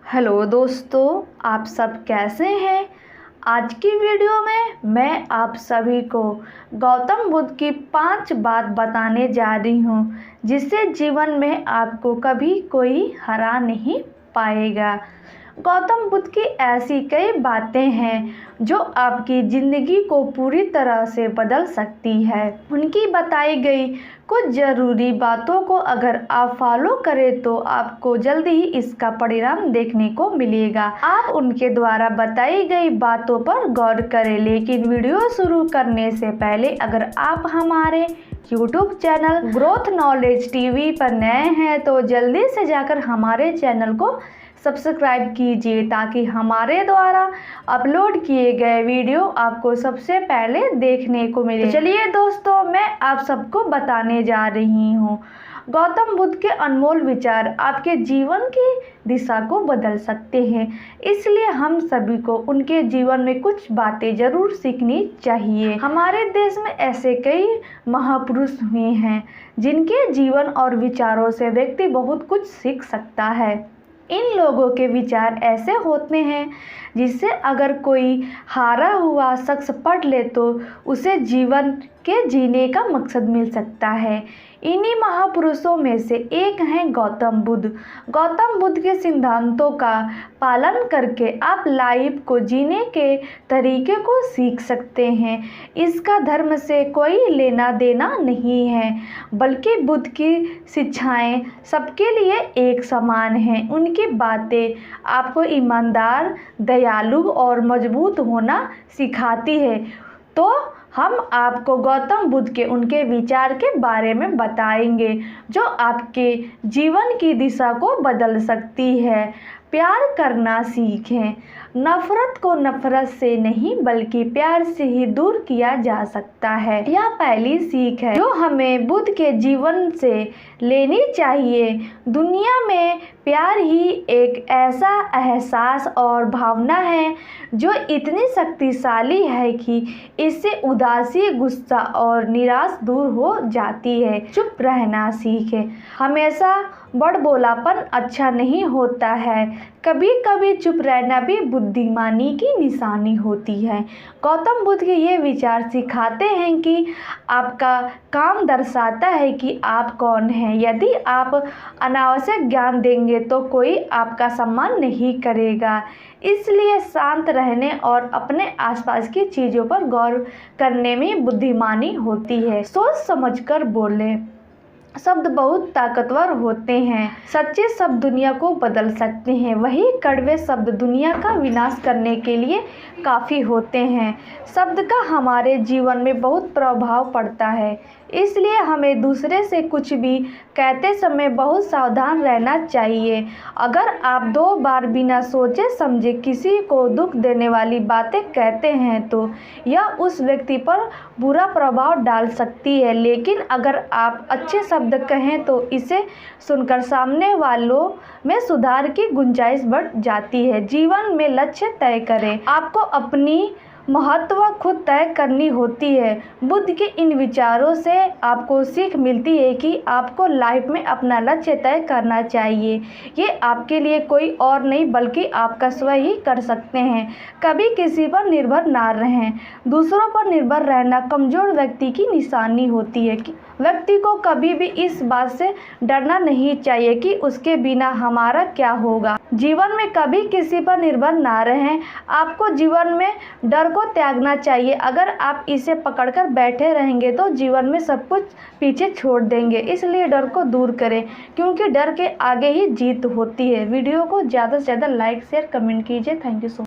Hello दोस्तों, आप सब कैसे हैं। आज की वीडियो में मैं आप सभी को गौतम बुद्ध की 5 बात बताने जा रही हूँ जिससे जीवन में आपको कभी कोई हरा नहीं पाएगा। गौतम बुद्ध की ऐसी कई बातें हैं जो आपकी ज़िंदगी को पूरी तरह से बदल सकती है। उनकी बताई गई कुछ ज़रूरी बातों को अगर आप फॉलो करें तो आपको जल्दी ही इसका परिणाम देखने को मिलेगा। आप उनके द्वारा बताई गई बातों पर गौर करें, लेकिन वीडियो शुरू करने से पहले अगर आप हमारे YouTube channel growth knowledge TV पर नए हैं तो जल्दी से जाकर हमारे चैनल को सब्सक्राइब कीजिए ताकि हमारे द्वारा अपलोड किए गए वीडियो आपको सबसे पहले देखने को मिले। तो चलिए दोस्तों, मैं आप सबको बताने जा रही हूँ। गौतम बुद्ध के अनमोल विचार आपके जीवन की दिशा को बदल सकते हैं, इसलिए हम सभी को उनके जीवन में कुछ बातें जरूर सीखनी चाहिए। हमारे देश में ऐसे कई महापुरुष हुए हैं जिनके जीवन और विचारों से व्यक्ति बहुत कुछ सीख सकता है। इन लोगों के विचार ऐसे होते हैं जिससे अगर कोई हारा हुआ शख्स पढ़ ले तो उसे जीवन के जीने का मकसद मिल सकता है। इन्हीं महापुरुषों में से एक हैं गौतम बुद्ध। गौतम बुद्ध के सिद्धांतों का पालन करके आप लाइफ को जीने के तरीके को सीख सकते हैं। इसका धर्म से कोई लेना देना नहीं है, बल्कि बुद्ध की शिक्षाएं सबके लिए एक समान हैं। उनकी बातें आपको ईमानदार, दयालु और मजबूत होना सिखाती है। तो हम आपको गौतम बुद्ध के उनके विचार के बारे में बताएंगे जो आपके जीवन की दिशा को बदल सकती है। प्यार करना सीखें। नफरत को नफरत से नहीं बल्कि प्यार से ही दूर किया जा सकता है। यह पहली सीख है जो हमें बुद्ध के जीवन से लेनी चाहिए। दुनिया में प्यार ही एक ऐसा एहसास और भावना है जो इतनी शक्तिशाली है कि इससे उदासी, गुस्सा और निराश दूर हो जाती है। चुप रहना सीखें। हमेशा बड़बोलापन अच्छा नहीं होता है, कभी कभी चुप रहना भी बुद्धिमानी की निशानी होती है। गौतम बुद्ध के ये विचार सिखाते हैं कि आपका काम दर्शाता है कि आप कौन हैं। यदि आप अनावश्यक ज्ञान देंगे तो कोई आपका सम्मान नहीं करेगा। इसलिए शांत रहने और अपने आसपास की चीज़ों पर गौर करने में बुद्धिमानी होती है। सोच समझकर बोलें। शब्द बहुत ताकतवर होते हैं। सच्चे शब्द दुनिया को बदल सकते हैं, वही कड़वे शब्द दुनिया का विनाश करने के लिए काफ़ी होते हैं। शब्द का हमारे जीवन में बहुत प्रभाव पड़ता है, इसलिए हमें दूसरे से कुछ भी कहते समय बहुत सावधान रहना चाहिए। अगर आप 2 बार बिना सोचे समझे किसी को दुख देने वाली बातें कहते हैं तो यह उस व्यक्ति पर बुरा प्रभाव डाल सकती है, लेकिन अगर आप अच्छे शब्द कहें तो इसे सुनकर सामने वालों में सुधार की गुंजाइश बढ़ जाती है। जीवन में लक्ष्य तय करें। आपको अपनी महत्व खुद तय करनी होती है। बुद्ध के इन विचारों से आपको सीख मिलती है कि आपको लाइफ में अपना लक्ष्य तय करना चाहिए। ये आपके लिए कोई और नहीं बल्कि आपका स्वयं ही कर सकते हैं। कभी किसी पर निर्भर ना रहें। दूसरों पर निर्भर रहना कमज़ोर व्यक्ति की निशानी होती है। व्यक्ति को कभी भी इस बात से डरना नहीं चाहिए कि उसके बिना हमारा क्या होगा। जीवन में कभी किसी पर निर्भर ना रहें। आपको जीवन में डर को त्यागना चाहिए। अगर आप इसे पकड़कर बैठे रहेंगे तो जीवन में सब कुछ पीछे छोड़ देंगे। इसलिए डर को दूर करें, क्योंकि डर के आगे ही जीत होती है। वीडियो को ज़्यादा से ज़्यादा लाइक, शेयर, कमेंट कीजिए। Thank you so much.